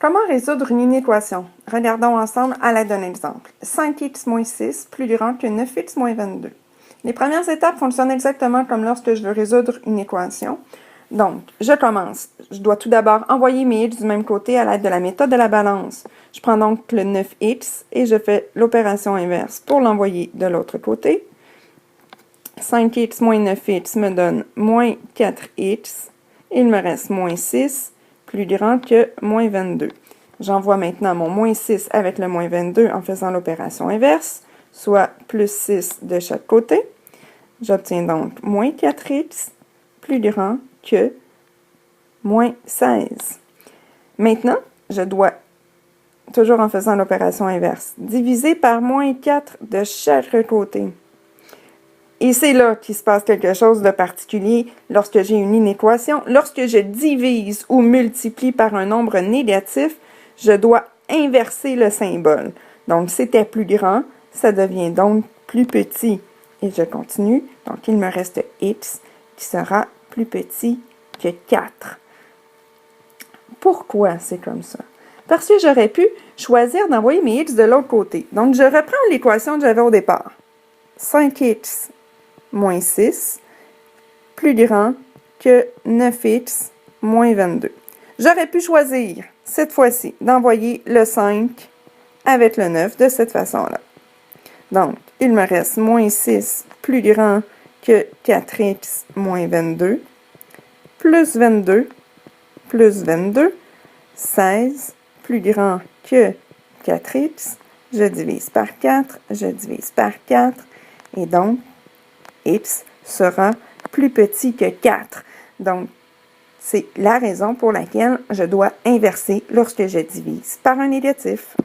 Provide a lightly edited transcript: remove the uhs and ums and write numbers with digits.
Comment résoudre une inéquation? Regardons ensemble à l'aide d'un exemple. 5x moins 6 plus grand que 9x moins 22. Les premières étapes fonctionnent exactement comme lorsque je veux résoudre une équation. Donc, je commence. Je dois tout d'abord envoyer mes x du même côté à l'aide de la méthode de la balance. Je prends donc le 9x et je fais l'opération inverse pour l'envoyer de l'autre côté. 5x moins 9x me donne moins 4x. Il me reste moins 6 plus grand que moins 22. J'envoie maintenant mon moins 6 avec le moins 22 en faisant l'opération inverse, soit plus 6 de chaque côté. J'obtiens donc moins 4x plus grand que moins 16. Maintenant, je dois, toujours en faisant l'opération inverse, diviser par moins 4 de chaque côté. Et c'est là qu'il se passe quelque chose de particulier lorsque j'ai une inéquation. Lorsque je divise ou multiplie par un nombre négatif, je dois inverser le symbole. Donc, c'était plus grand, ça devient donc plus petit. Et je continue. Donc, il me reste x qui sera plus petit que 4. Pourquoi c'est comme ça? Parce que j'aurais pu choisir d'envoyer mes x de l'autre côté. Donc, je reprends l'équation que j'avais au départ. 5x moins 6, plus grand que 9x moins 22. J'aurais pu choisir, cette fois-ci, d'envoyer le 5 avec le 9 de cette façon-là. Donc, il me reste moins 6 plus grand que 4x moins 22, plus 22, plus 22, 16 plus grand que 4x, je divise par 4, je divise par 4, et donc, x sera plus petit que 4. Donc, c'est la raison pour laquelle je dois inverser lorsque je divise par un négatif.